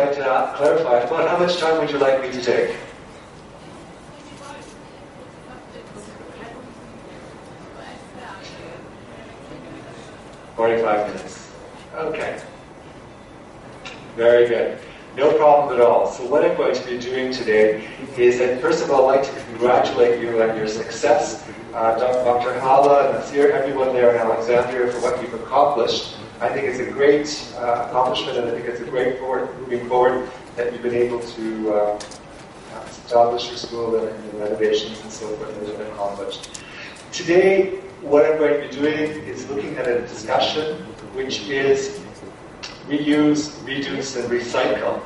like to clarify, about how much time would you like me to take? 45 minutes. Okay. Very good. No problem at all. So what I'm going to be doing today is that, first of all, I'd like to congratulate you on your success. Dr. Hala and Nasir, everyone there in Alexandria, for what you've accomplished. I think it's a great accomplishment, and I think it's a great moving forward that you've been able to establish your school and the renovations and so forth that have been accomplished. Today, what I'm going to be doing is looking at a discussion which is reuse, reduce, and recycle.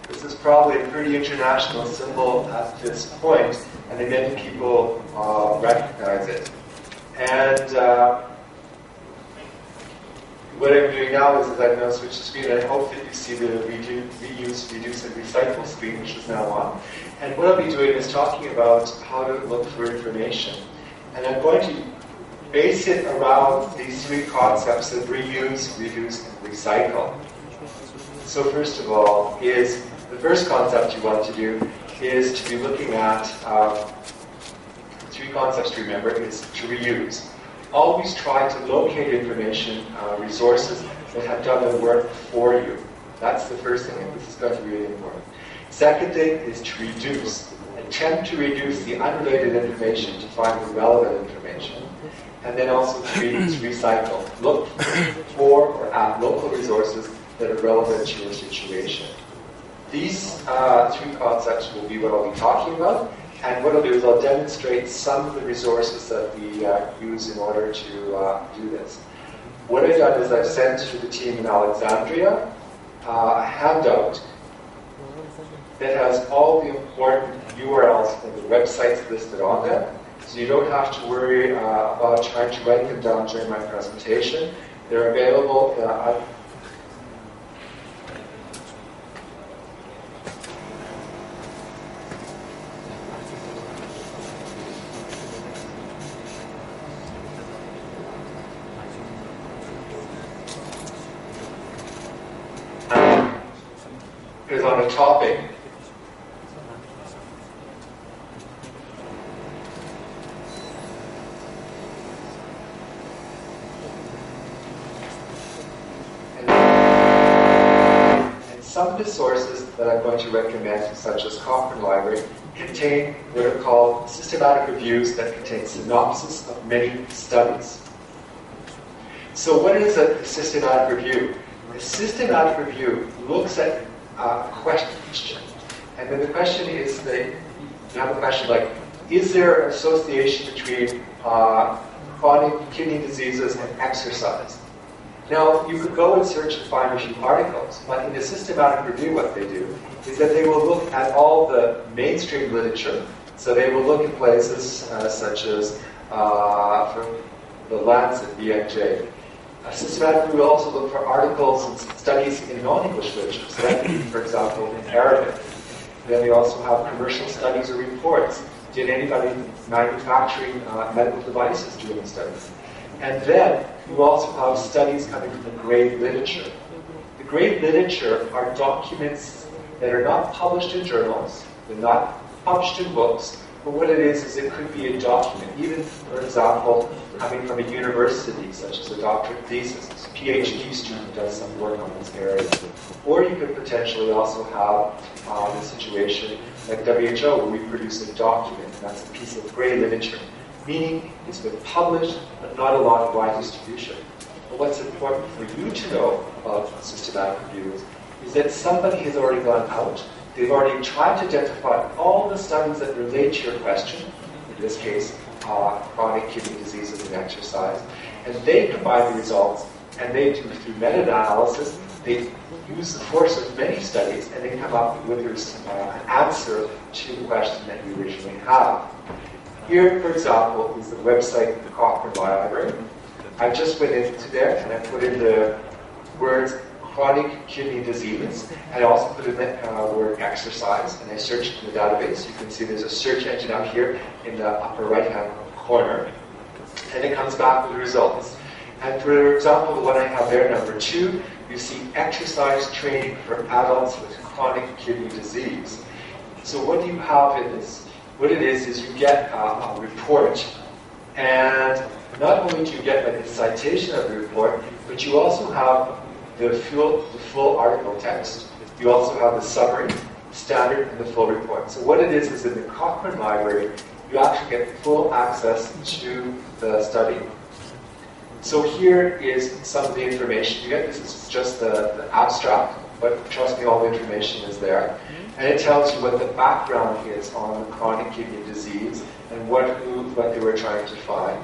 This is probably a pretty international symbol at this point, and many people recognize it. And what I'm doing now is I'm going to switch the screen, and I hope that you see the reuse, reduce, and recycle screen, which is now on. And what I'll be doing is talking about how to look for information. And I'm going to base it around these three concepts of reuse, reduce, and recycle. So first of all, the first concept you want to do is to be looking at three concepts to remember is to reuse. Always try to locate information, resources that have done the work for you. That's the first thing, and this is going to be really important. Second thing is to reduce. Attempt to reduce the unrelated information to find the relevant information. And then also to recycle. Look for or at local resources that are relevant to your situation. These three concepts will be what I'll be talking about. And what I'll do is I'll demonstrate some of the resources that we use in order to do this. What I've done is I've sent to the team in Alexandria a handout that has all the important URLs and the websites listed on them. So you don't have to worry about trying to write them down during my presentation. They're available is on a topic. And some of the sources that I'm going to recommend, such as Cochrane Library, contain what are called systematic reviews that contain synopsis of many studies. So what is a systematic review? A systematic review looks at a question, and then the question is that you have a question like, is there an association between chronic kidney diseases and exercise? Now, you could go and search and find a few articles, but in a systematic review what they do is that they will look at all the mainstream literature. So they will look at places such as from the Lancet, BMJ. A systematic review will also look for articles and studies in non-English literature. So that could be, for example, in Arabic. Then we also have commercial studies or reports. Did anybody manufacturing medical devices doing studies? And then you also have studies coming from the grade literature. The grade literature are documents that are not published in journals, they're not published in books, but what it is it could be a document, even, for example, coming from a university, such as a doctorate thesis, a PhD student does some work on this area. Or you could potentially also have a situation like WHO, where we produce a document, and that's a piece of grey literature, meaning it's been published, but not a lot of wide distribution. But what's important for you to know about systematic reviews is that somebody has already gone out, they've already tried to identify all the studies that relate to your question, in this case, chronic kidney diseases and exercise, and they combine the results, and they do, through meta-analysis, they use the force of many studies, and they come up with an answer to the question that you originally have. Here, for example, is the website of the Cochrane Library. I just went into there, and I put in the words chronic kidney disease, and I also put in the word exercise, and I searched in the database. You can see there's a search engine out here in the upper right-hand corner, and it comes back with the results. And for example, the one I have there, number 2, you see exercise training for adults with chronic kidney disease. So what do you have in this? What it is you get a report, and not only do you get like a citation of the report, but you also have the full article text. You also have the summary, standard, and the full report. So what it is in the Cochrane Library, you actually get full access to the study. So here is some of the information you get. This is just the abstract, but trust me, all the information is there. And it tells you what the background is on the chronic kidney disease and what they were trying to find.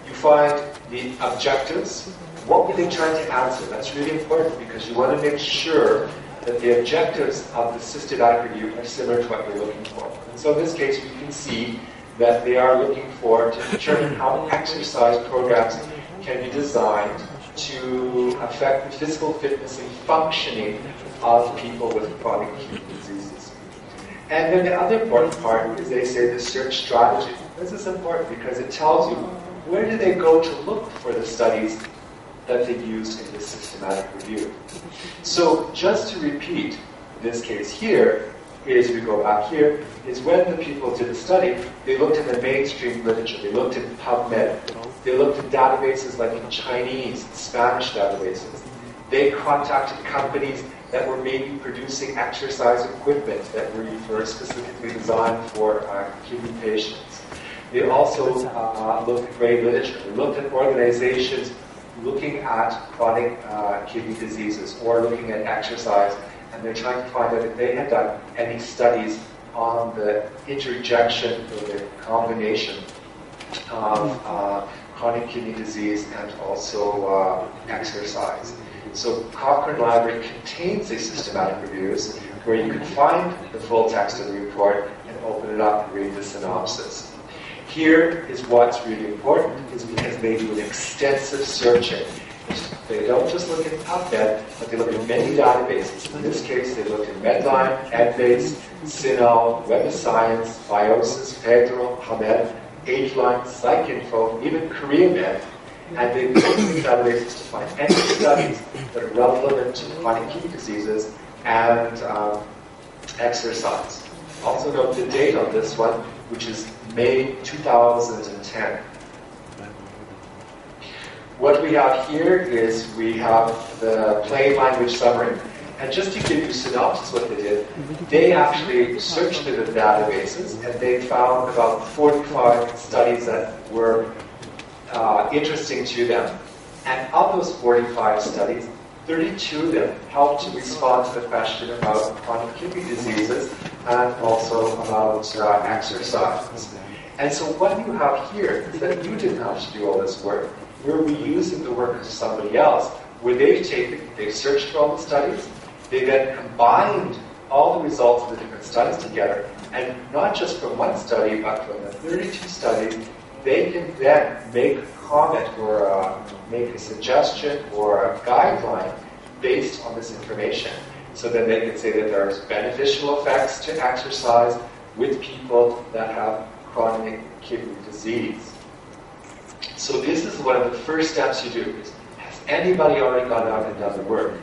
You find the objectives. What were they trying to answer? That's really important because you want to make sure that the objectives of the systematic review are similar to what you're looking for. And so in this case, we can see that they are looking for to determine how exercise programs can be designed to affect the physical fitness and functioning of people with chronic kidney diseases. And then the other important part is they say the search strategy. This is important because it tells you where do they go to look for the studies that they used in this systematic review. So just to repeat, this case here is, we go back here, is when the people did the study, they looked in the mainstream literature, they looked in PubMed, they looked in databases like in Chinese, Spanish databases. They contacted companies that were maybe producing exercise equipment that were specifically designed for kidney patients. They also looked at great literature. They looked at organizations looking at chronic kidney diseases or looking at exercise, and they're trying to find out if they had done any studies on the interjection or the combination of chronic kidney disease and also exercise. So Cochrane Library contains these systematic reviews where you can find the full text of the report and open it up and read the synopsis. Here is what's really important, is because they do an extensive searching. They don't just look at PubMed, but they look at many databases. In this case, they look at Medline, EdBase, Sinol, Web of Science, Biosis, Federal, PubMed, AgeLine, PsycInfo, even KoreaMed, and they look at these databases to find any studies that are relevant to chronic kidney diseases and exercise. Also note the date on this one, which is May 2010. What we have here is we have the plain language summary. And just to give you synopsis what they did, they actually searched through the databases and they found about 45 studies that were interesting to them. And of those 45 studies, 32 of them helped to respond to the question about chronic kidney diseases and also about exercise. And so what you have here is that you didn't have to do all this work. You're reusing the work of somebody else, where they've searched for all the studies, they then combined all the results of the different studies together, and not just from one study, but from the 32 studies, they can then make a comment or make a suggestion or a guideline based on this information. So then they can say that there's beneficial effects to exercise with people that have chronic kidney disease. So this is one of the first steps you do. Has anybody already gone out and done the work?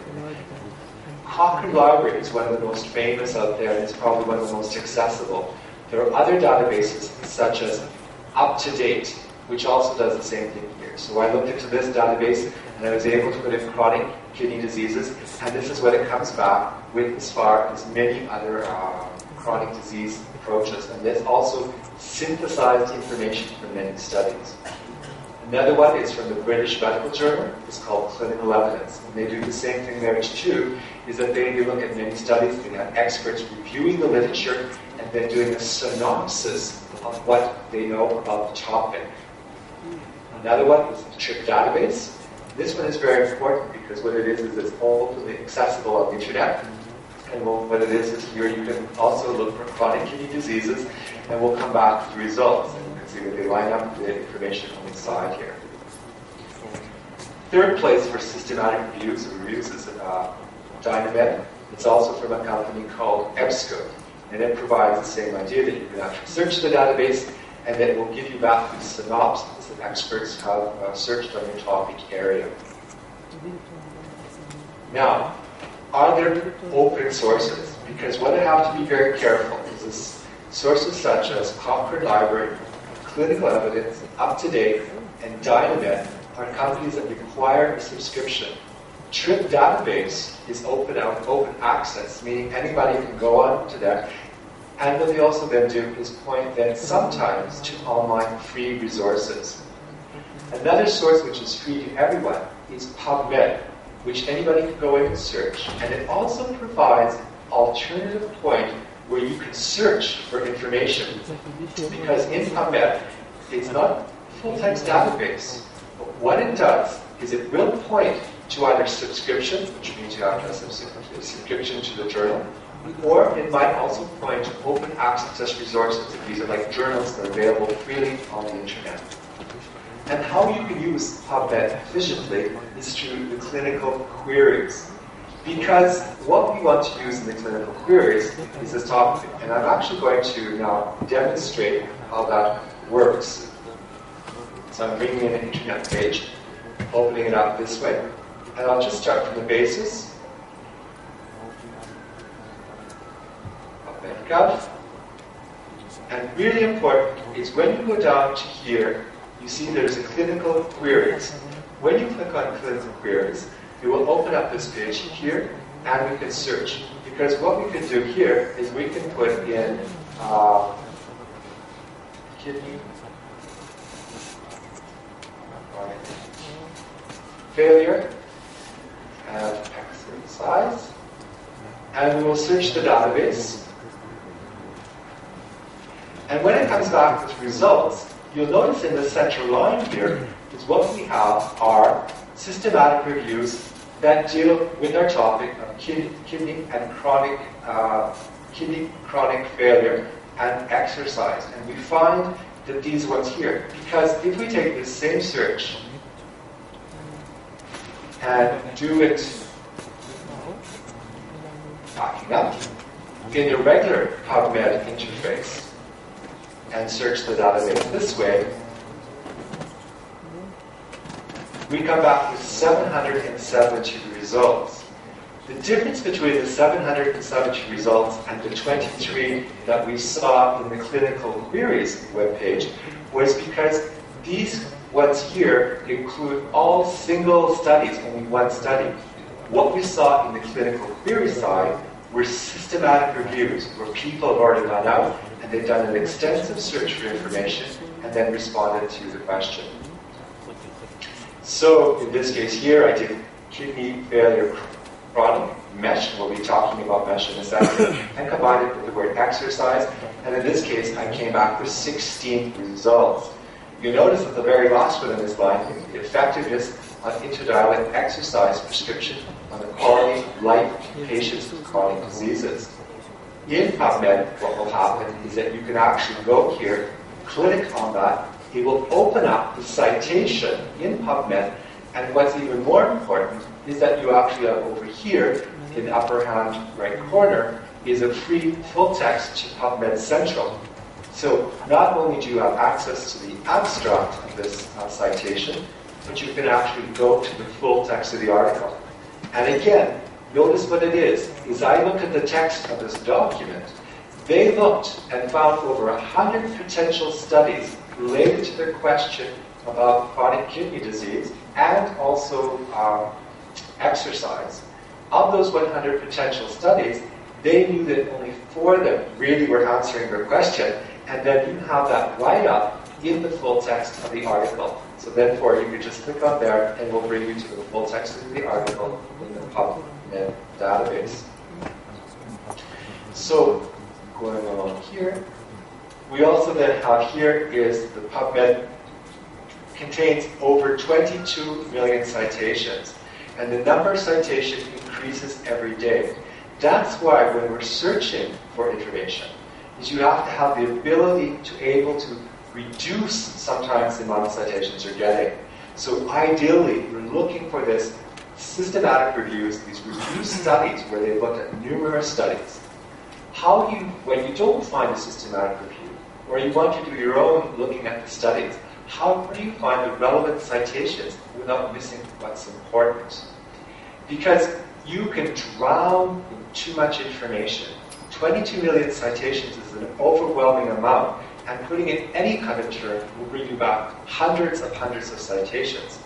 Cochrane Library is one of the most famous out there, and it's probably one of the most accessible. There are other databases such as UpToDate, which also does the same thing here. So I looked into this database and I was able to put in chronic kidney diseases, and this is what it comes back with as far as many other chronic disease approaches. And there's also synthesized information from many studies. Another one is from the British Medical Journal. It's called Clinical Evidence. And they do the same thing there too, is that they look at many studies, they have experts reviewing the literature and then doing a synopsis of what they know about the topic. Another one is the CHIP database. This one is very important because what it is it's openly accessible on the internet. And what it is here you can also look for chronic kidney diseases, and we'll come back to the results. And you can see that they line up the information on the side here. Third place for systematic reviews is Dynamed. It's also from a company called EBSCO. And it provides the same idea that you can actually search the database and then it will give you back the synopsis that experts have searched on your topic area. Now, are there open sources? because what I have to be very careful is this sources such as Cochrane Library, Clinical Evidence, Up to Date, and Dynamet are companies that require a subscription. Trip Database is open access, meaning anybody can go on to that. And what they also then do is point then sometimes to online free resources. Another source which is free to everyone is PubMed, which anybody can go in and search. And it also provides an alternative point where you can search for information. Because in PubMed, it's not a full-text database. But what it does is it will point to either subscription, which means you have to have a subscription to the journal, or it might also point to open access resources. These are like journals that are available freely on the internet. And how you can use PubMed efficiently is through the clinical queries. Because what we want to use in the clinical queries is this topic, and I'm actually going to now demonstrate how that works. So I'm bringing in an internet page, opening it up this way, and I'll just start from the basis. PubMed.gov. And really important is when you go down to here, you see there's a clinical queries. When you click on clinical queries, it will open up this page here, and we can search. Because what we can do here is we can put in kidney failure and exercise, and we will search the database. And when it comes back with results, you'll notice in the central line here is what we have are systematic reviews that deal with our topic of kidney chronic failure and exercise. And we find that these ones here, because if we take this same search and do it backing up in the regular PubMed interface and search the database this way, we come back with 770 results. The difference between the 770 results and the 23 that we saw in the clinical queries webpage was because these ones here include all single studies, only one study. What we saw in the clinical query side were systematic reviews where people have already gone out and they've done an extensive search for information and then responded to the question. So in this case here, I did kidney failure chronic, MESH, we'll be talking about MESH in a second, and combined it with the word exercise, and in this case I came back with 16 results. You notice at the very last one in this line, the effectiveness on interdialytic exercise prescription on the quality of life in patients with chronic diseases. In PubMed, what will happen is that you can actually go here, click on that, it will open up the citation in PubMed, and what's even more important is that you actually have over here, in the upper hand right corner, is a free full text to PubMed Central. So not only do you have access to the abstract of this citation, but you can actually go to the full text of the article. And again, notice what it is I look at the text of this document, they looked and found over 100 potential studies related to their question about chronic kidney disease and also exercise. Of those 100 potential studies, they knew that only 4 of them really were answering their question, and then you have that right up in the full text of the article. So therefore, you can just click on there, and we'll bring you to the full text of the article in the PubMed database. So, going along here, we also then have here is the PubMed contains over 22 million citations, and the number of citations increases every day. That's why when we're searching for information, is you have to have the ability to able to reduce sometimes the amount of citations you're getting. So ideally, you're looking for this systematic reviews, these review studies where they look at numerous studies. How do you, when you don't find a systematic review, or you want to do your own looking at the studies, how do you find the relevant citations without missing what's important? Because you can drown in too much information. 22 million citations is an overwhelming amount, and putting in any kind of term will bring you back hundreds of citations.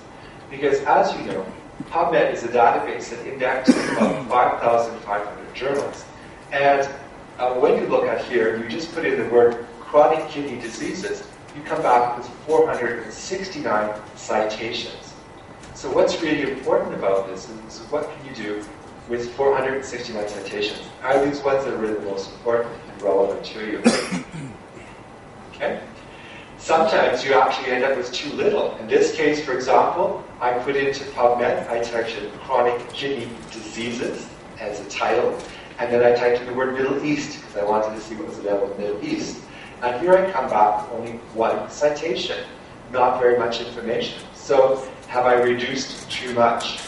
Because as you know, PubMed is a database that indexes about 5,500 journals. And when you look at here, you just put in the word chronic kidney diseases, you come back with 469 citations. So what's really important about this is what can you do with 469 citations? Are these ones that are really most important and relevant to you? Okay? Sometimes you actually end up with too little. In this case, for example, I put into PubMed, I typed in chronic kidney diseases as a title, and then I typed in the word Middle East because I wanted to see what was available in the Middle East. And here I come back with only one citation, not very much information. So have I reduced too much?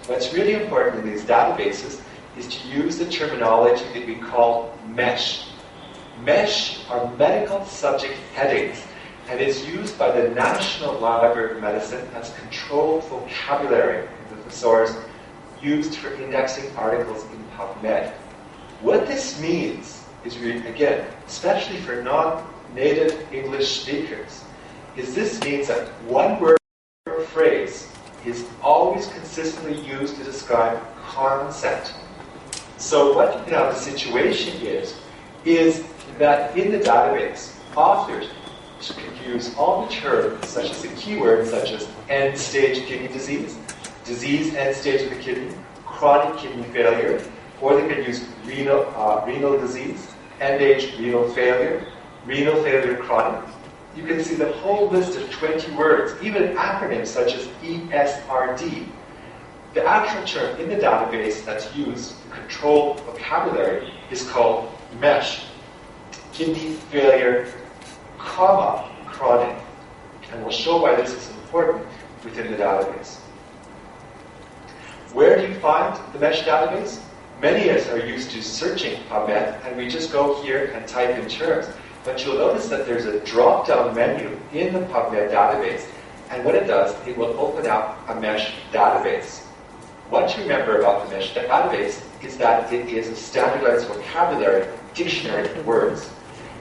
What's really important in these databases is to use the terminology that we call MESH. MESH are medical subject headings, and it's used by the National Library of Medicine as controlled vocabulary in the thesaurus used for indexing articles in PubMed. What this means is, again, especially for non-native English speakers, is this means that one word or phrase is always consistently used to describe concept. So what now the situation is that in the database, authors can use all the terms, such as the keywords, such as end-stage kidney disease, disease end-stage of the kidney, chronic kidney failure, or they can use renal disease, end-stage renal failure chronic. You can see the whole list of 20 words, even acronyms such as ESRD. The actual term in the database that's used, the controlled vocabulary, is called MESH, kidney failure, chronic. And we'll show why this is important within the database. Where do you find the MESH database? Many of us are used to searching PubMed, and we just go here and type in terms. But you'll notice that there's a drop-down menu in the PubMed database, and what it does, it will open up a MESH database. What to remember about the MESH database is that it is a standardized vocabulary dictionary of words.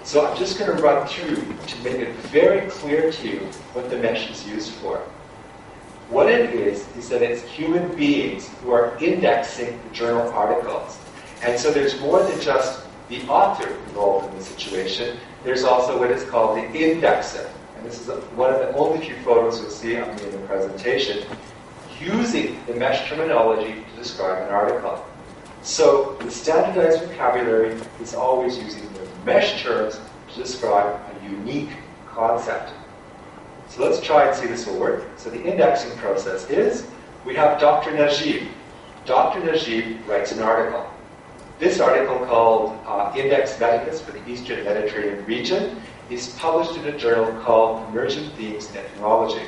So I'm just going to run through to make it very clear to you what the MESH is used for. What it is that it's human beings who are indexing the journal articles. And so there's more than just the author involved in the situation. There's also what is called the indexer. And this is one of the only few photos you'll see of me in the presentation, using the MESH terminology to describe an article. So the standardized vocabulary is always using the MESH terms to describe a unique concept. So let's try and see this will work. So the indexing process is, we have Dr. Najib. Dr. Najib writes an article. This article, called Index Medicus for the Eastern Mediterranean Region, is published in a journal called Emerging Themes in Ethnology.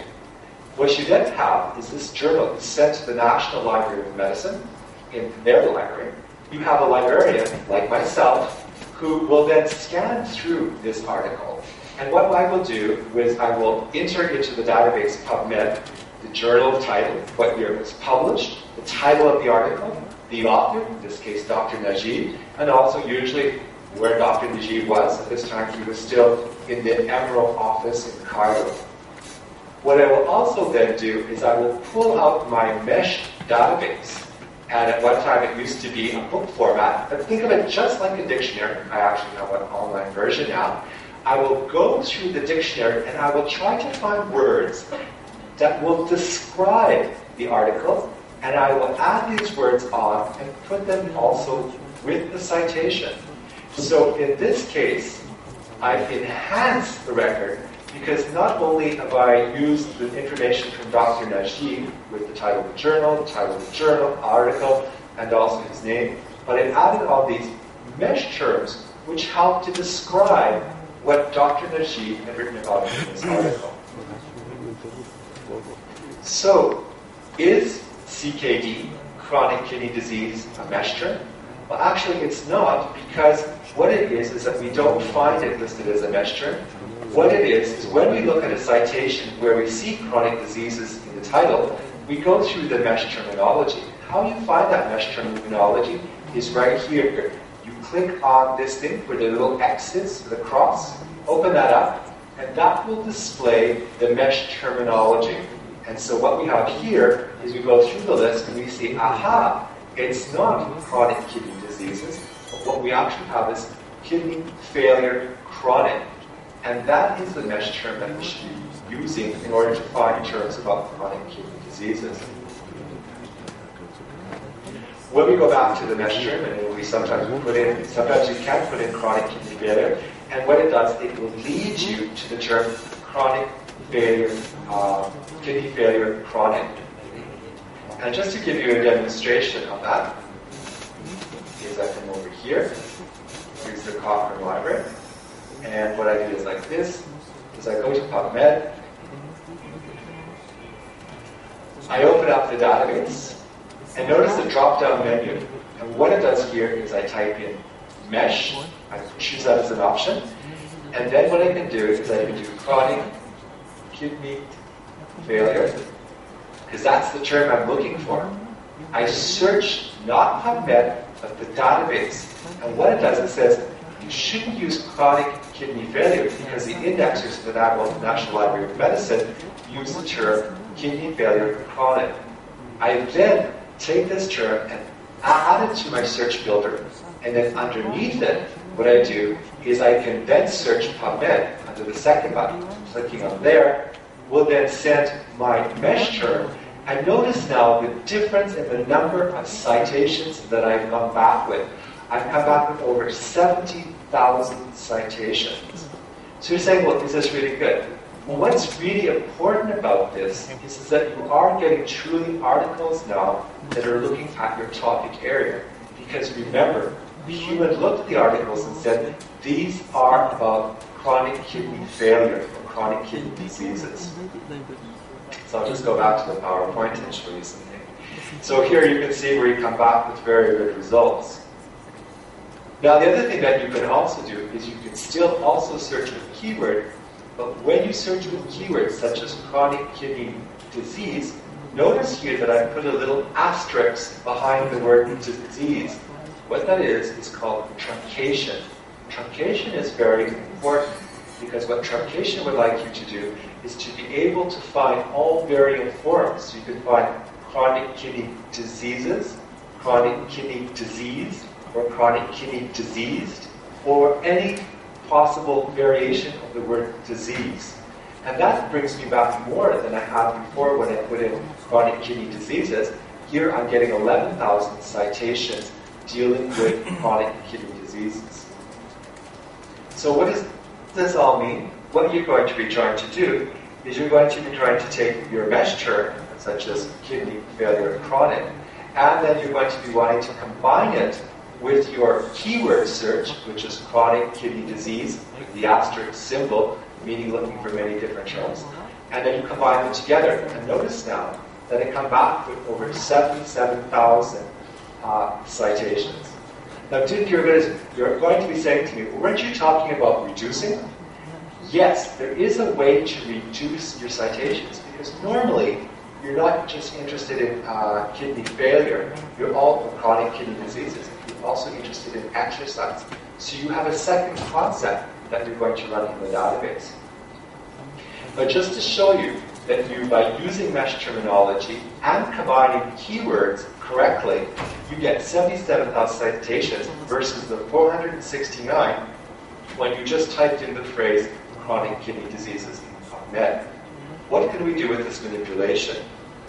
What you then have is this journal is sent to the National Library of Medicine in their library. You have a librarian, like myself, who will then scan through this article. And what I will do is I will enter into the database PubMed the journal title, what year it was published, the title of the article, the author, in this case Dr. Najib, and also usually where Dr. Najib was. At this time he was still in the Emerald office in Cairo. What I will also then do is I will pull out my MESH database. And at one time it used to be a book format, but think of it just like a dictionary. I actually have an online version now. I will go through the dictionary and I will try to find words that will describe the article, and I will add these words on and put them also with the citation. So in this case, I've enhanced the record because not only have I used the information from Dr. Najib with the title of the journal, article, and also his name, but I've added all these MESH terms which help to describe what Dr. Najib had written about in this article. So, is CKD, chronic kidney disease, a MESH term? Well, actually it's not, because what it is that we don't find it listed as a MESH term. What it is when we look at a citation where we see chronic diseases in the title, we go through the MESH terminology. How you find that mesh terminology is right here. You click on this thing where the little X is, the cross, open that up, and that will display the mesh terminology. And so what we have here is we go through the list and we see, aha, it's not chronic kidney diseases, but what we actually have is kidney failure chronic. And that is the mesh term that we should be using in order to find terms about chronic kidney diseases. When we go back to the mesh term, and we sometimes you can put in chronic kidney failure, and what it does, it will lead you to the term chronic failure, kidney failure chronic. And just to give you a demonstration of that, is I come over here, here's the Cochrane Library, and what I do is like this, is I go to PubMed, I open up the database, and notice the drop-down menu. And what it does here is I type in mesh, I choose that as an option, and then what I can do is I can do chronic kidney failure, because that's the term I'm looking for. I search not PubMed, but the database. And what it does, it says, you shouldn't use chronic kidney failure because the indexers for the National Library of Medicine use the term kidney failure chronic. I then take this term and add it to my search builder, and then underneath it, what I do is I can then search PubMed under the second button. Clicking on there will then send my mesh term. And notice now the difference in the number of citations that I've come back with. I've come back with over 70,000 citations. So you're saying, well, is this really good? Well, what's really important about this is that you are getting truly articles now that are looking at your topic area. Because remember, the human looked at the articles and said, these are about chronic kidney failure or chronic kidney diseases. So I'll just go back to the PowerPoint and show you something. So here you can see where you come back with very good results. Now the other thing that you can also do is you can still also search with keyword, but when you search with keywords such as chronic kidney disease, notice here that I put a little asterisk behind the word disease. What that is called truncation. Truncation is very important because what truncation would like you to do is to be able to find all variant forms. So you can find chronic kidney diseases, chronic kidney disease, or chronic kidney diseased, or any possible variation of the word disease. And that brings me back more than I had before when I put in chronic kidney diseases. Here I'm getting 11,000 citations dealing with chronic kidney diseases. So what does this all mean? What you're going to be trying to do is you're going to be trying to take your mesh term, such as kidney failure chronic, and then you're going to be wanting to combine it with your keyword search, which is chronic kidney disease, with the asterisk symbol, meaning looking for many different terms. And then you combine them together. And notice now that it comes back with over 77,000 citations. Now, you're going to be saying to me, weren't you talking about reducing? Yes, there is a way to reduce your citations, because normally you're not just interested in kidney failure, you're all chronic kidney diseases. You're also interested in exercise. So you have a second concept that you're going to run in the database. But just to show you that by using mesh terminology and combining keywords correctly, you get 77,000 citations versus the 469 when you just typed in the phrase chronic kidney diseases in PubMed. What can we do with this manipulation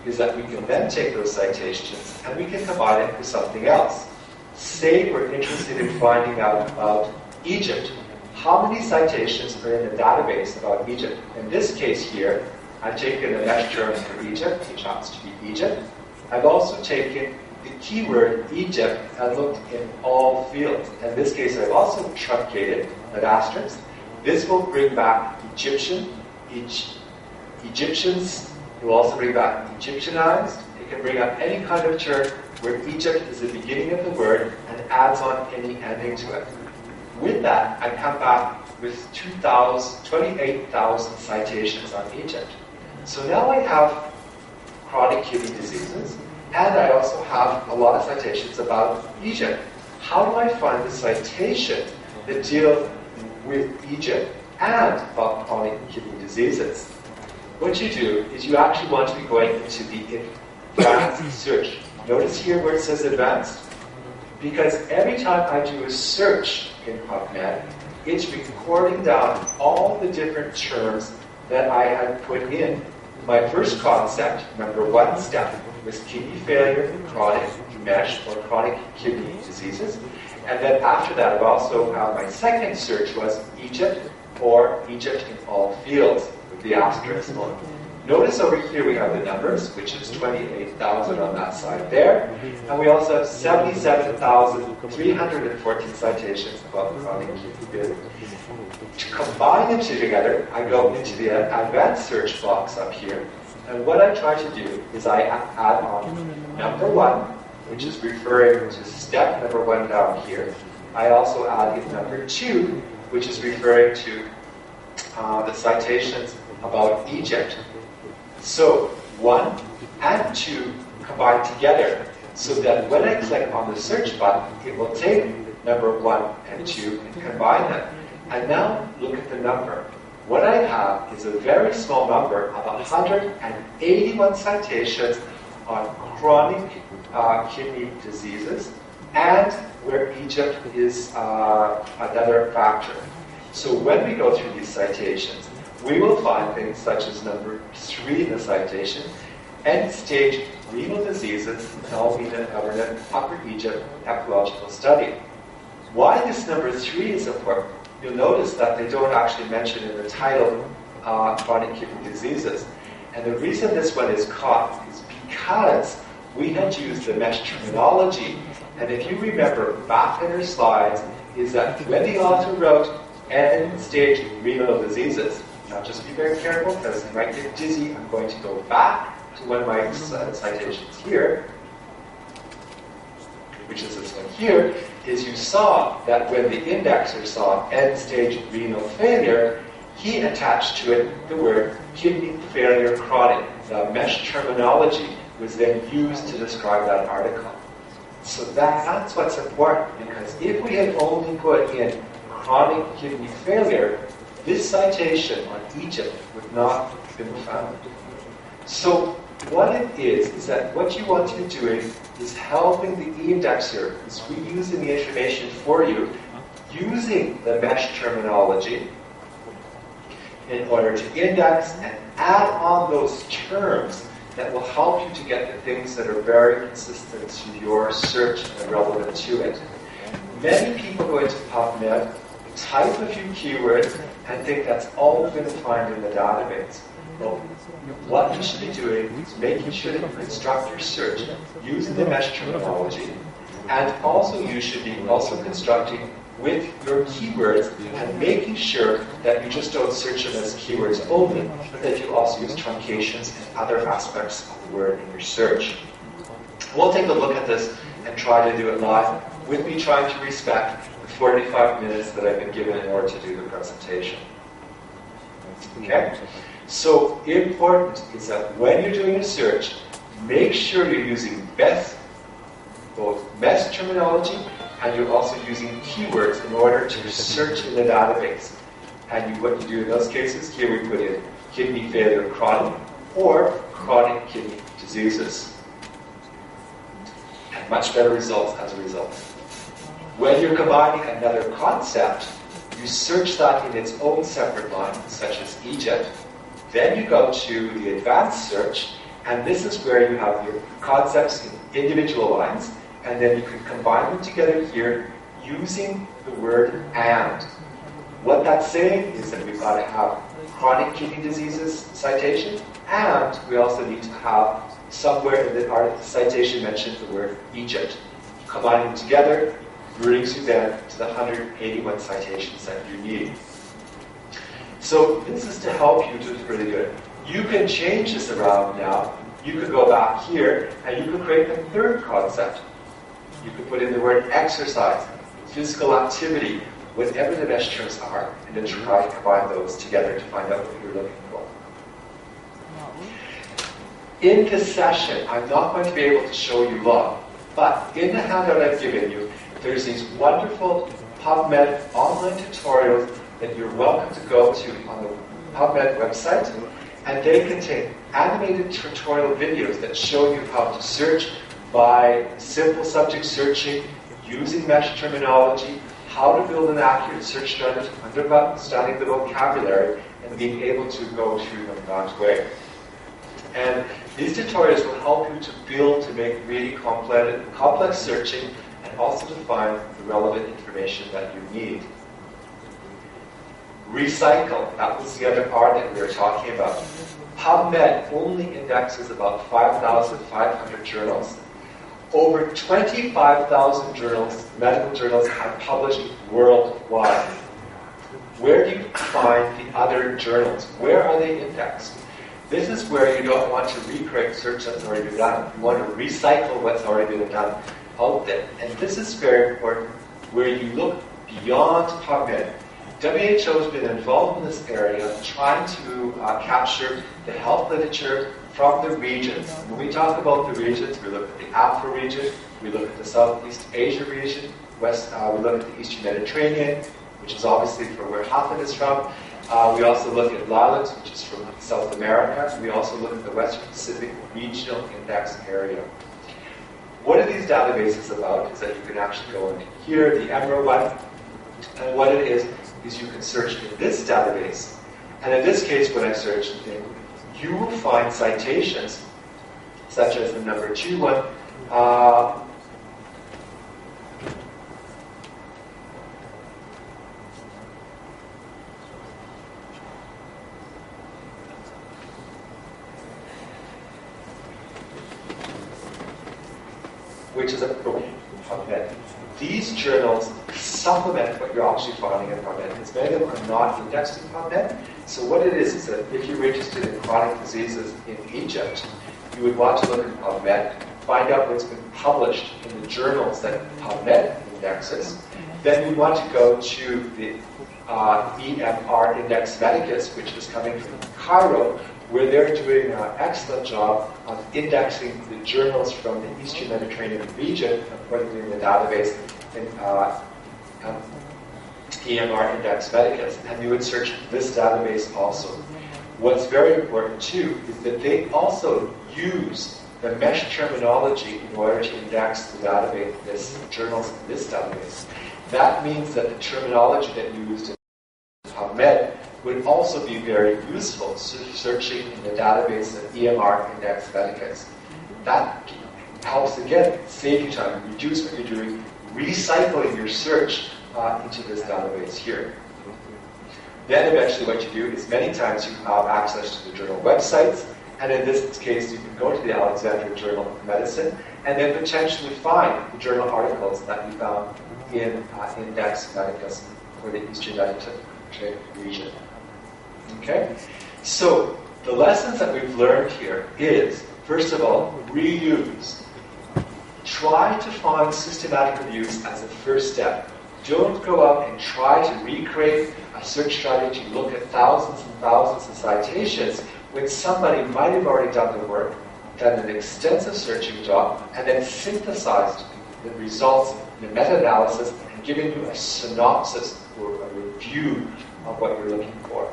is that we can then take those citations and we can combine it with something else. Say we're interested in finding out about Egypt. How many citations are in the database about Egypt? In this case here, I've taken the mesh term for Egypt, which happens to be Egypt. I've also taken the keyword Egypt and looked in all fields. In this case, I've also truncated an asterisk. This will bring back Egyptian, Egyptians. It will also bring back Egyptianized. It can bring up any kind of term where Egypt is the beginning of the word and adds on any ending to it. With that, I come back with 28,000 citations on Egypt. So now I have chronic kidney diseases, And I also have a lot of citations about Egypt. How do I find the citations that deal with Egypt and about chronic kidney diseases? What you do is you actually want to be going into the advanced search. Notice here where it says advanced, because every time I do a search in PubMed, it's recording down all the different terms that I had put in. My first concept, number one step, was kidney failure, chronic mesh, or chronic kidney diseases. And then after that, I've also my second search was Egypt, or Egypt in all fields, with the asterisk. Notice over here we have the numbers, which is 28,000 on that side there. And we also have 77,314 citations about chronic kidney failure. To combine the two together, I go into the advanced search box up here. And what I try to do is I add on number one, which is referring to step number one down here. I also add in number two, which is referring to the citations about Egypt. So 1 and 2 combine together so that when I click on the search button, it will take number 1 and 2 and combine them. And now look at the number. What I have is a very small number of 181 citations on chronic kidney diseases, and where Egypt is another factor. So when we go through these citations, we will find things such as number 3 in the citation, end-stage renal diseases, Alvina Government, Upper Egypt Ecological Study. Why this number 3 is important, you'll notice that they don't actually mention in the title chronic kidney diseases. And the reason this one is caught is because we had used the mesh terminology. And if you remember back in our slides, is that when the author wrote end-stage renal diseases, now just be very careful because you might get dizzy. I'm going to go back to one of my citations here, which is this one here, is you saw that when the indexer saw end-stage renal failure, he attached to it the word kidney failure chronic. The mesh terminology was then used to describe that article. So that's what's important, because if we had only put in chronic kidney failure, this citation on Egypt would not have been found. So what it is that what you want to be doing is helping the e-indexer, is reusing the information for you, using the mesh terminology in order to index and add on those terms that will help you to get the things that are very consistent to your search and relevant to it. Many people go into PubMed, type a few keywords, and think that's all we're going to find in the database. Well, what you should be doing is making sure that you construct your search using the mesh terminology, and also you should be also constructing with your keywords and making sure that you just don't search them as keywords only, but that you also use truncations and other aspects of the word in your search. We'll take a look at this and try to do it live, with me trying to respect the 45 minutes that I've been given in order to do the presentation. Okay? So important is that when you're doing a search, make sure you're using both mesh terminology, and you're also using keywords in order to search in the database. And what you do in those cases, here we put in kidney failure chronic or chronic kidney diseases. And much better results as a result. When you're combining another concept, you search that in its own separate line, such as Egypt. Then you go to the advanced search, and this is where you have your concepts in individual lines, and then you can combine them together here using the word "and." What that's saying is that we've got to have chronic kidney diseases citation, and we also need to have somewhere in the citation mentioned the word Egypt. Combining them together brings you then to the 181 citations that you need. So this is to help you to really do it. You can change this around now. You could go back here and you could create a third concept. You could put in the word exercise, physical activity, whatever the mesh terms are, and then try to combine those together to find out what you're looking for. In this session, I'm not going to be able to show you log, but in the handout I've given you, there's these wonderful PubMed online tutorials that you're welcome to go to on the PubMed website, and they contain animated tutorial videos that show you how to search by simple subject searching, using mesh terminology, how to build an accurate search strategy, understanding the vocabulary, and being able to go through them that way. And these tutorials will help you to make really complex searching and also to find the relevant information that you need. Recycle, that was the other R that we were talking about. PubMed only indexes about 5,500 journals. Over 25,000 journals, medical journals, are published worldwide. Where do you find the other journals? Where are they indexed? This is where you don't want to recreate search that's already been done. You want to recycle what's already been done out there. And this is very important, where you look beyond PubMed. WHO has been involved in this area, trying to capture the health literature from the regions. When we talk about the regions, we look at the Afro region, we look at the Southeast Asia region, we look at the Eastern Mediterranean, which is obviously from where Hafid is from. We also look at Lilacs, which is from South America. We also look at the Western Pacific Regional Index area. What are these databases about? Is that you can actually go in here, the EMRA one, and what it is you can search in this database. And in this case, when I search, you will find citations, such as the number 2 one, which is a PubMed. These journals supplement what you're actually finding in PubMed, because many of them are not indexed in PubMed. So what it is that if you're interested in chronic diseases in Egypt, you would want to look at PubMed, find out what's been published in the journals that PubMed indexes. Then you want to go to the EMR Index Medicus, which is coming from Cairo, where they're doing an excellent job of indexing the journals from the Eastern Mediterranean region and putting them in the database in EMR Index Medicus. And you would search this database also. What's very important too is that they also use the mesh terminology in order to index the database, this journals in this database. That means that the terminology that you used in PubMed would also be very useful searching in the database of EMR Index Medicus. That helps, again, save you time, reduce what you're doing, recycling your search into this database here. Then eventually what you do is many times you have access to the journal websites, and in this case you can go to the Alexandria Journal of Medicine and then potentially find the journal articles that you found in Index Medicus for the Eastern Mediterranean region. Okay? So the lessons that we've learned here is, first of all, reuse. Try to find systematic reviews as a first step. Don't go out and try to recreate a search strategy, look at thousands and thousands of citations when somebody might have already done the work, done an extensive searching job, and then synthesized the results in a meta-analysis and given you a synopsis or a review of what you're looking for.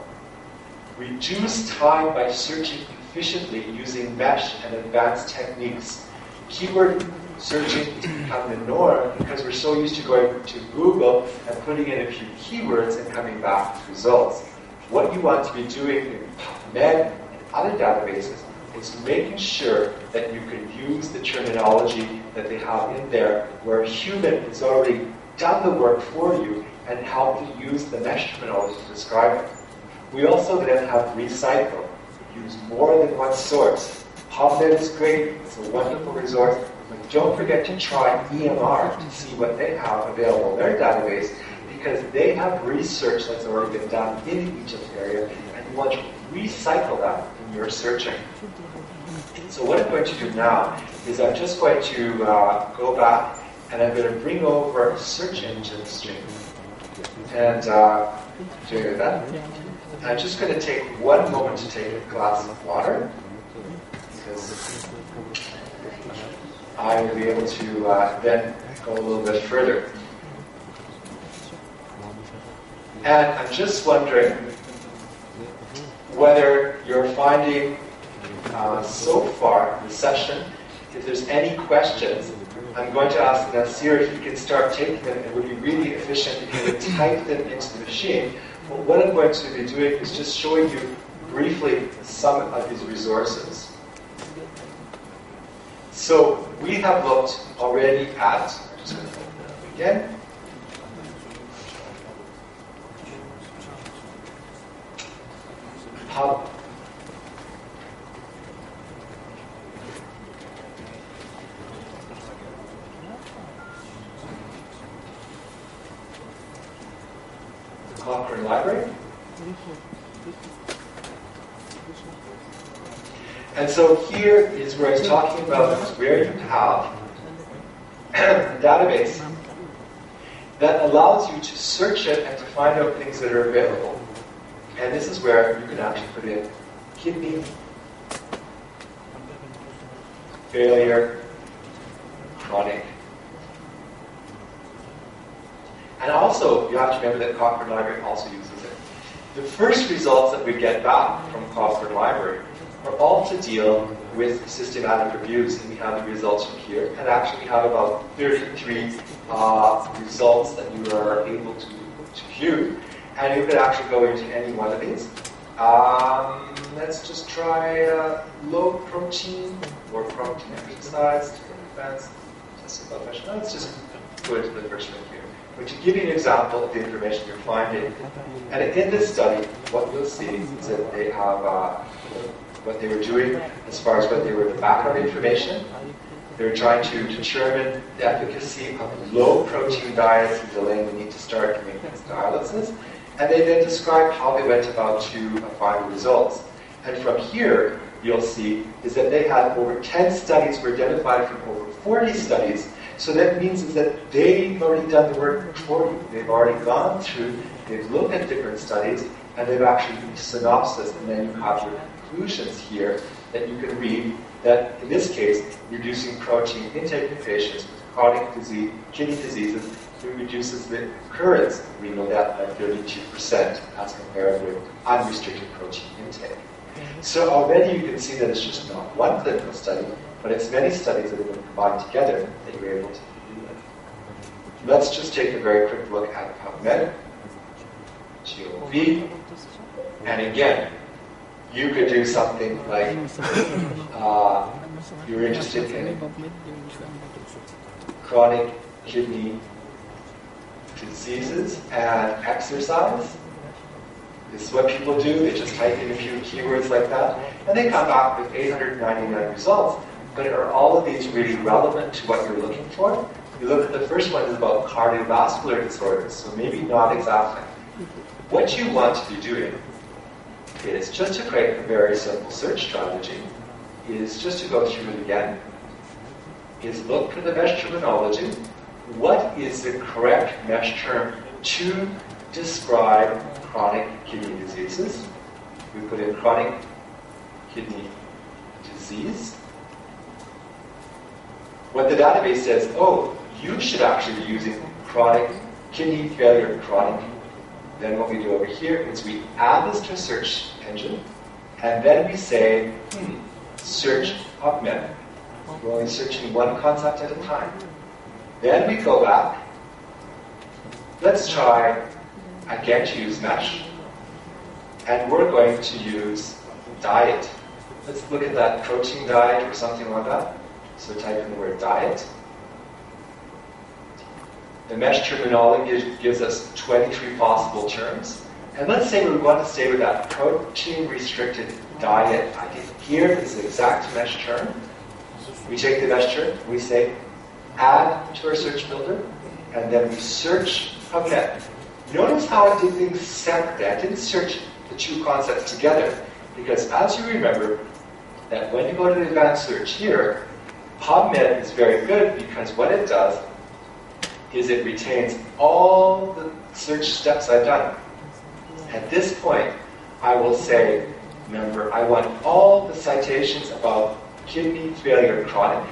Reduce time by searching efficiently using mesh and advanced techniques. Keyword searching has become the norm because we're so used to going to Google and putting in a few keywords and coming back with results. What you want to be doing in PubMed and other databases is making sure that you can use the terminology that they have in there where a human has already done the work for you and helped you use the mesh terminology to describe it. We also then have recycle. Use more than one source. PubMed is great, it's a wonderful resource, but don't forget to try EMR to see what they have available in their database, because they have research that's already been done in the Egypt area, and you want to recycle that in your searching. So what I'm going to do now is I'm just going to go back and I'm going to bring over a search engine string. And do that. I'm just going to take one moment to take a glass of water. because I will be able to then go a little bit further. And I'm just wondering whether you're finding so far in the session, if there's any questions. I'm going to ask Nasir if he can start taking them. It would be really efficient if he would type them into the machine. But what I'm going to be doing is just showing you briefly some of these resources. So we have looked already at, I'm just going to open it up again. Cochrane Library. And so here is where I was talking about where you have a database that allows you to search it and to find out things that are available. And this is where you can actually put in kidney failure, chronic. And also, you have to remember that Cochrane Library also uses it. The first results that we get back from Cochrane Library are all to deal with systematic reviews, and we have the results from here. And actually, we have about 33 results that you are able to view. And you could actually go into any one of these. Let's just try low protein or protein exercise. Let's just go into the first one here. But to give you an example of the information you're finding, and in this study, what you'll see is that they have what they were doing as far as what they were the background information. They were trying to determine the efficacy of low protein diets and delaying the need to start doing dialysis. And they then describe how they went about to find the results. And from here, you'll see is that they had over 10 studies were identified from over 40 studies. So that means is that they've already done the work for you. They've already gone through, they've looked at different studies, and they've actually used synopsis, and then you have your conclusions here that you can read that, in this case, reducing protein intake in patients with chronic disease, kidney diseases, it reduces the occurrence of renal death by 32% as compared with unrestricted protein intake. So already you can see that it's just not one clinical study, but it's many studies that have been combined together that you're able to do it. Let's just take a very quick look at PubMed, GOV, and again, you could do something like you're interested in chronic kidney diseases and exercise. This is what people do. They just type in a few keywords like that, and they come back with 899 results. But are all of these really relevant to what you're looking for? You look at the first one is about cardiovascular disorders, so maybe not exactly. What you want to be doing is just to create a very simple search strategy, is just to go through it again, is look for the mesh terminology. What is the correct mesh term to describe chronic kidney diseases? We put in chronic kidney disease. What the database says, oh, you should actually be using chronic kidney failure chronic. Then what we do over here is we add this to a search engine, and then we say, search PubMed. We're only searching one concept at a time. Then we go back. Let's try again to use mesh. And we're going to use diet. Let's look at that protein diet or something like that. So type in the word diet. The mesh terminology gives us 23 possible terms. And let's say we want to stay with that protein-restricted diet idea. Here is the exact mesh term. We take the mesh term, we say add to our search builder, and then we search PubMed. Notice how I did things separately. I didn't search the two concepts together, because as you remember, that when you go to the advanced search here, PubMed is very good because what it does is it retains all the search steps I've done. At this point, I will say, remember, I want all the citations about kidney failure chronic.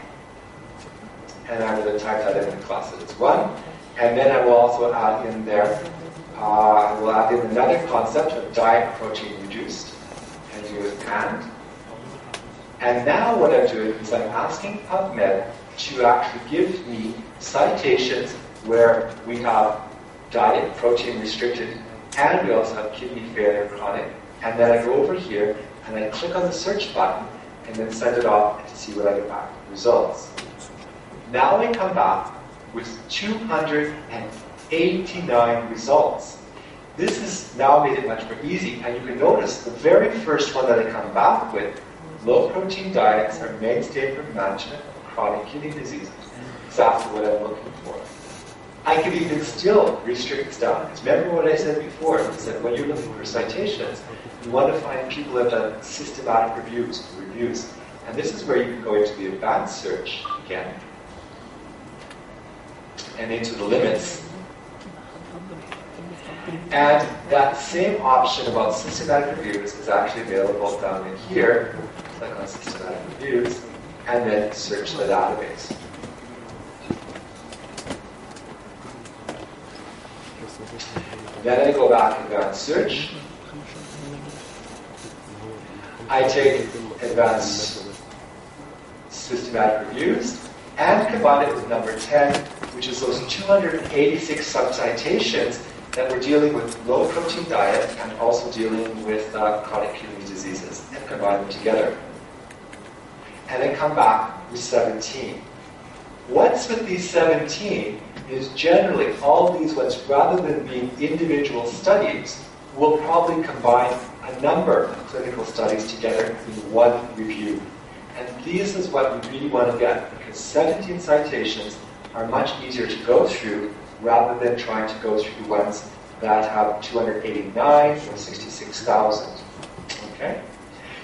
And I'm going to type that in the class as 1. And then I will also add in there, I will add in another concept of diet protein reduced, and do it and now what I'm doing is I'm asking PubMed to actually give me citations where we have diet protein restricted and we also have kidney failure chronic. And then I go over here and I click on the search button and then send it off to see what I get back. Results. Now I come back with 289 results. This has now made it much more easy, and you can notice the very first one that I come back with, low protein diets are mainstay for management of chronic kidney disease. Exactly what I'm looking for. I could even still restrict this down. Because remember what I said before, I said when you're looking for citations, you want to find people who have done systematic reviews. And this is where you can go into the advanced search again, and into the limits. And that same option about systematic reviews is actually available down in here. Click on systematic reviews, and then search the database. Then I go back and advanced search. I take advanced systematic reviews and combine it with number 10, which is those 286 sub-citations that we're dealing with low protein diet and also dealing with chronic kidney diseases, and combine them together. And then come back with 17. What's with these 17 is generally all these ones, rather than being individual studies, will probably combine a number of clinical studies together in one review. And this is what we really want to get, because 17 citations are much easier to go through rather than trying to go through ones that have 289 or 66,000. Okay?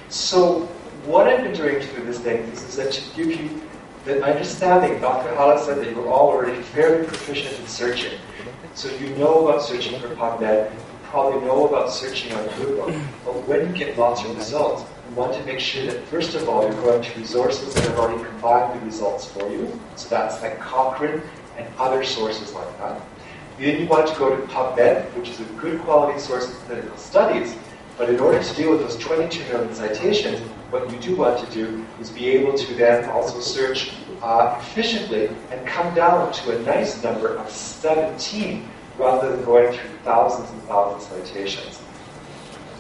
So what I've been doing through this thing is that to give you the understanding, Dr. Hala said that you're all already fairly proficient in searching. So you know about searching for PubMed, you probably know about searching on Google, but when you get lots of results, you want to make sure that first of all you're going to resources that have already compiled the results for you. So that's like Cochrane and other sources like that. Then you want to go to PubMed, which is a good quality source of clinical studies, but in order to deal with those 22 million citations, what you do want to do is be able to then also search efficiently and come down to a nice number of 17 rather than going through thousands and thousands of citations.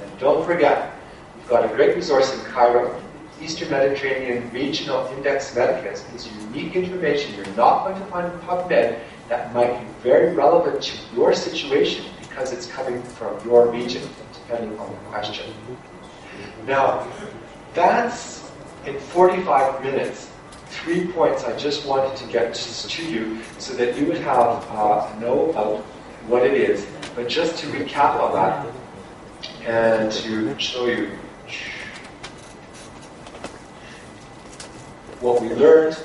And don't forget, we've got a great resource in Cairo. Eastern Mediterranean Regional Index Medicus is unique information you're not going to find in PubMed that might be very relevant to your situation because it's coming from your region, depending on the question. Now, that's in 45 minutes, 3 points I just wanted to get to you so that you would have know about what it is. But just to recap on that and to show you what we learned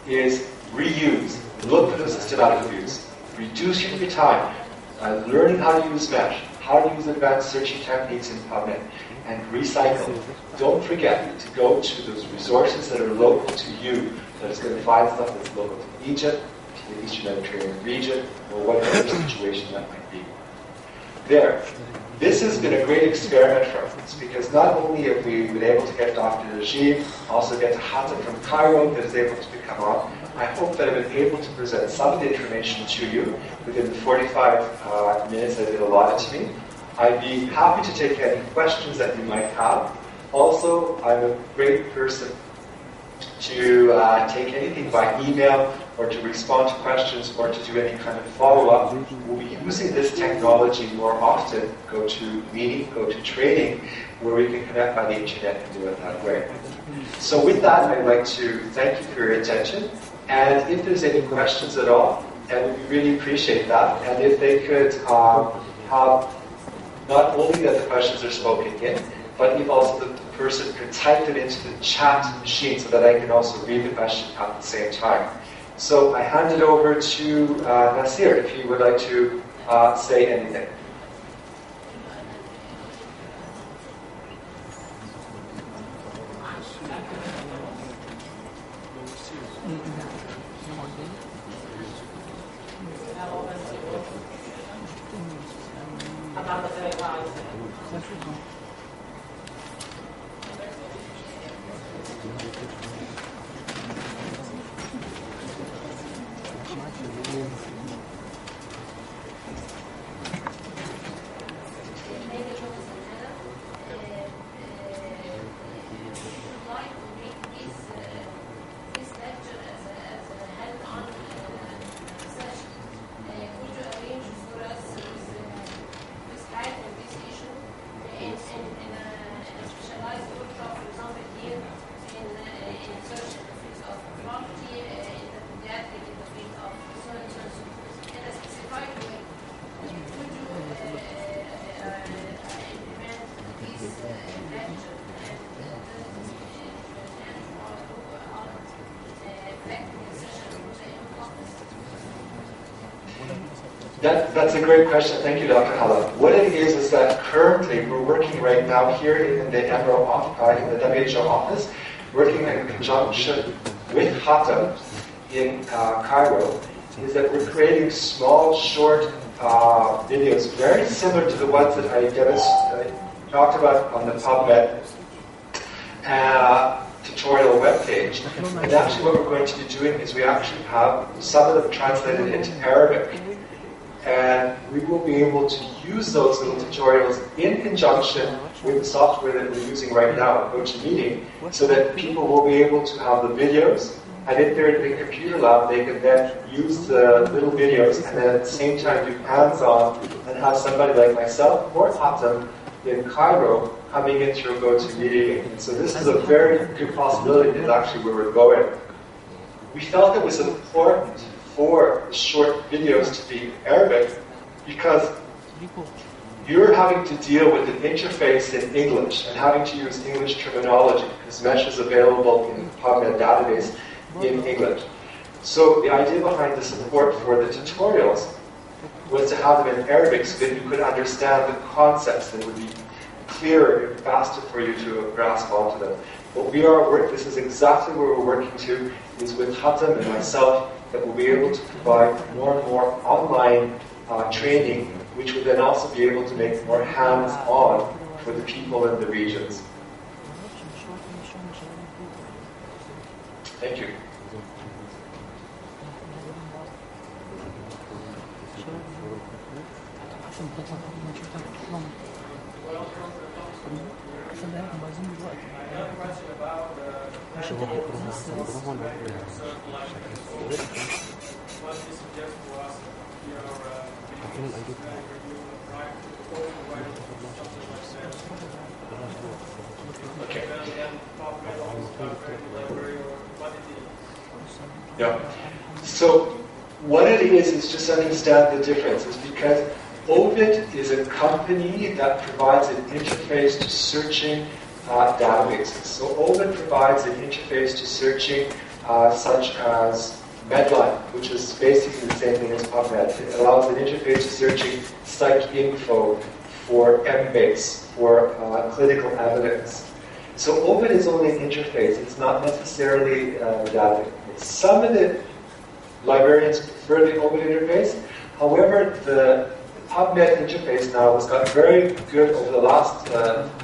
is reuse. Look for the systematic reviews. Reduce your time. Learning how to use Mesh, how to use advanced searching techniques in PubMed, and recycle. Don't forget to go to those resources that are local to you, that is going to find stuff that's local to Egypt, to the Eastern Mediterranean region, or whatever situation that might be. There. This has been a great experiment for us, because not only have we been able to get Dr. Najib, also get Hatem from Cairo that is able to become on. I hope that I've been able to present some of the information to you within the 45 minutes that have been allotted to me. I'd be happy to take any questions that you might have. Also, I'm a great person to take anything by email or to respond to questions or to do any kind of follow-up. We'll be using this technology more often. Go to meeting, go to training, where we can connect by the internet and do it that way. So with that, I'd like to thank you for your attention. And if there's any questions at all, I would really appreciate that. And if they could have not only that the questions are spoken in, but if also the person could type it into the chat machine so that I can also read the question at the same time. So I hand it over to Nasir, if he would like to say anything. about the revised. That's a great question. Thank you, Dr. Hala. What it is that currently we're working right now here in the WHO office, working in conjunction with HATA in Cairo, is that we're creating small, short videos, very similar to the ones that I talked about on the PubMed tutorial webpage. And actually what we're going to be doing is we actually have some of them translated into Arabic. And we will be able to use those little tutorials in conjunction with the software that we're using right now, GoToMeeting, so that people will be able to have the videos, and if they're in the computer lab, they can then use the little videos and then at the same time do hands-on and have somebody like myself or Hatem in Cairo coming in through GoToMeeting. And so this is a very good possibility. That's actually where we're going. We felt it was important for the short videos to be Arabic because you're having to deal with an interface in English and having to use English terminology because Mesh is available in the PubMed database in English. So the idea behind the support for the tutorials was to have them in Arabic so that you could understand the concepts and it would be clearer and faster for you to grasp onto them. But this is exactly where we're working to, is with Hatem and myself, that we'll be able to provide more and more online training, which will then also be able to make more hands-on for the people in the regions. Thank you. Okay. Yeah. So what it is just understand the difference. Is because Ovid is a company that provides an interface to searching databases. So Ovid provides an interface to searching such as Medline, which is basically the same thing as PubMed. It allows an interface to searching PsycInfo for Embase, for clinical evidence. So Ovid is only an interface. It's not necessarily the database. Some of the librarians prefer the Ovid interface. However, the PubMed interface now has got very good over the last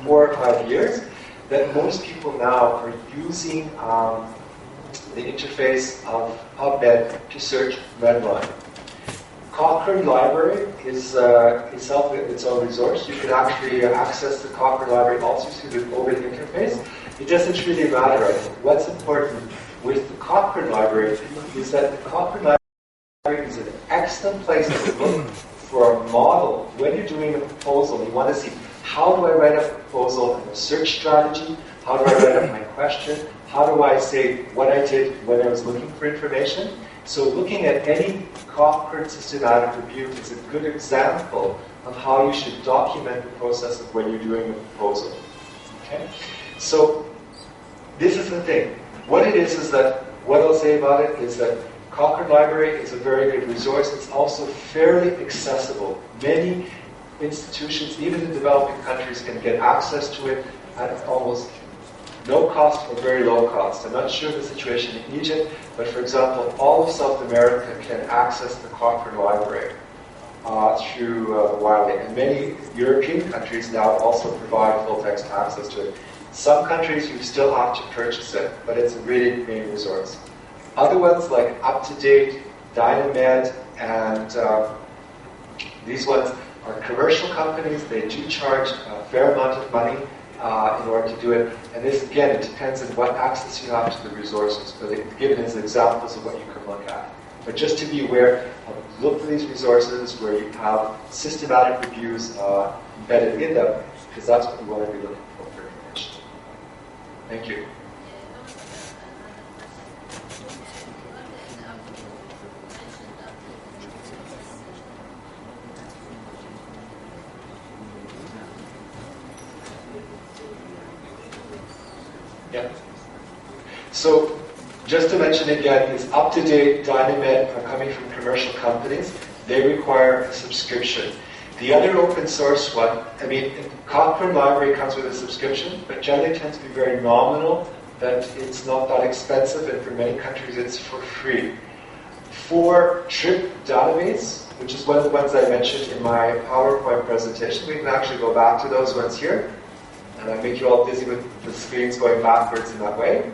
4 or 5 years, that most people now are using the interface of PubMed to search Medline. Cochrane Library is itself its own resource. You can actually access the Cochrane Library also through the Ovid interface. It doesn't really matter. I think what's important with the Cochrane Library is that the Cochrane Library is an excellent place to look for a model. When you're doing a proposal, you want to see, how do I write a proposal and a search strategy? How do I write up my question? How do I say what I did when I was looking for information? So looking at any Cochrane systematic review is a good example of how you should document the process of when you're doing a proposal. Okay? So this is the thing. What it is that, what I'll say about it is that Cochrane Library is a very good resource. It's also fairly accessible. Many institutions, even in developing countries, can get access to it at almost no cost or very low cost. I'm not sure of the situation in Egypt, but for example, all of South America can access the Cochrane Library. through Wiley. And many European countries now also provide full-text access to it. Some countries you still have to purchase it, but it's a really main resource. Other ones like UpToDate, Dynamed, and these ones are commercial companies. They do charge a fair amount of money in order to do it. And this, again, it depends on what access you have to the resources. But they've given as examples of what you can look at. But just to be aware, look for these resources where you have systematic reviews embedded in them, because that's what we want to be looking for information. Thank you. Yeah. So, just to mention again, is UpToDate, Dynamed are coming from commercial companies. They require a subscription. The other open source one, I mean, Cochrane Library comes with a subscription, but generally tends to be very nominal, that it's not that expensive, and for many countries it's for free. For TRIP database, which is one of the ones I mentioned in my PowerPoint presentation, we can actually go back to those ones here, and I make you all busy with the screens going backwards in that way.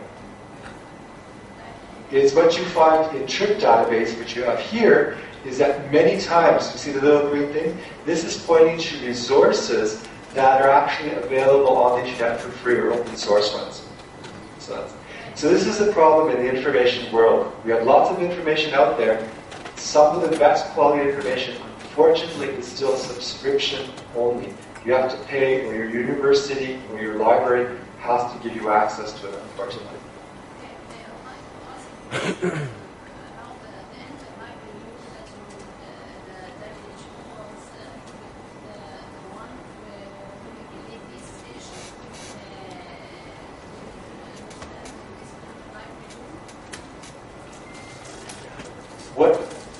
Is what you find in TRIP database, which you have here, is that many times, you see the little green thing? This is pointing to resources that are actually available on the internet for free, or open source ones. So this is a problem in the information world. We have lots of information out there. Some of the best quality information, unfortunately, is still subscription only. You have to pay, or your university or your library has to give you access to it, unfortunately.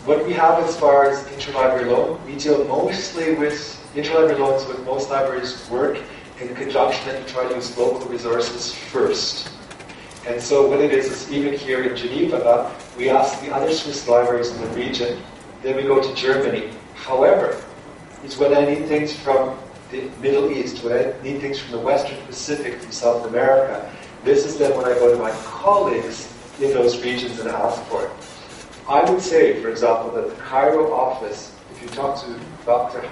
What we have as far as interlibrary loan, we deal mostly with interlibrary loans. With most libraries work in conjunction that you try to use local resources first. And so what it is even here in Geneva, we ask the other Swiss libraries in the region, then we go to Germany. However, it's when I need things from the Middle East, when I need things from the Western Pacific, from South America, this is then when I go to my colleagues in those regions and ask for it. I would say, for example, that the Cairo office, if you talk to Dr.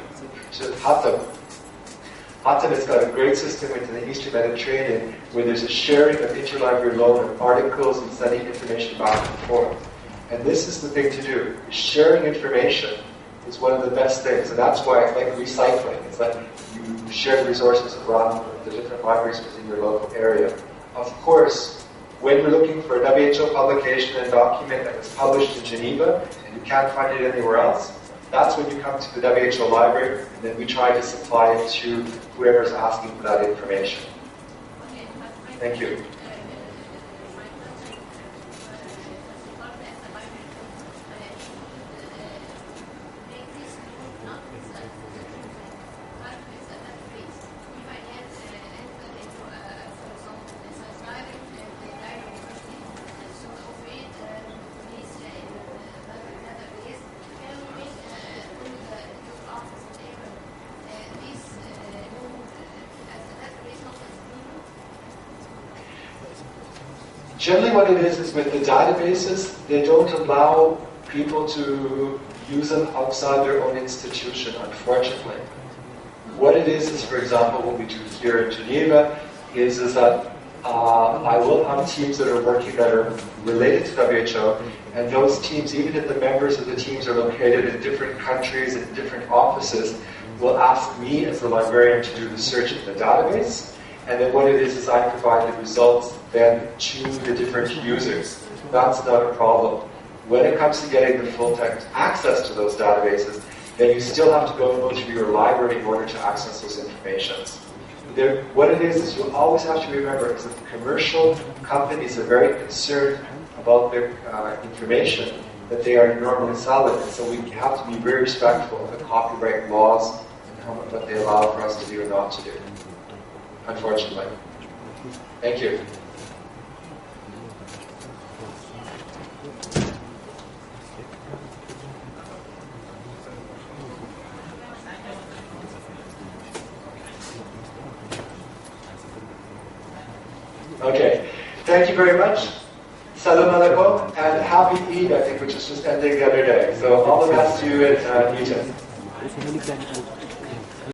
Hatem has got a great system within the Eastern Mediterranean where there's a sharing of interlibrary loan of articles and sending information back and forth. And this is the thing to do. Sharing information is one of the best things, and that's why I like recycling. It's like you share the resources around the different libraries within your local area. Of course, when you're looking for a WHO publication and document that was published in Geneva and you can't find it anywhere else, that's when you come to the WHO library, and then we try to supply it to whoever's asking for that information. Thank you. Generally what it is with the databases, they don't allow people to use them outside their own institution, unfortunately. What it is, for example, what we do here in Geneva, is that I will have teams that are working that are related to WHO, and those teams, even if the members of the teams are located in different countries and different offices, will ask me as the librarian to do the search in the database. And then what it is I provide the results then to the different users. That's not a problem. When it comes to getting the full-text access to those databases, then you still have to go through your library in order to access those informations. What it is you always have to remember is that the commercial companies are very concerned about their information that they are normally selling. And so we have to be very respectful of the copyright laws and what they allow for us to do or not to do. Unfortunately. Thank you. Okay. Thank you very much. Salam alaikum and happy Eid, I think, which is just ending the other day. So all the best to you in Newton.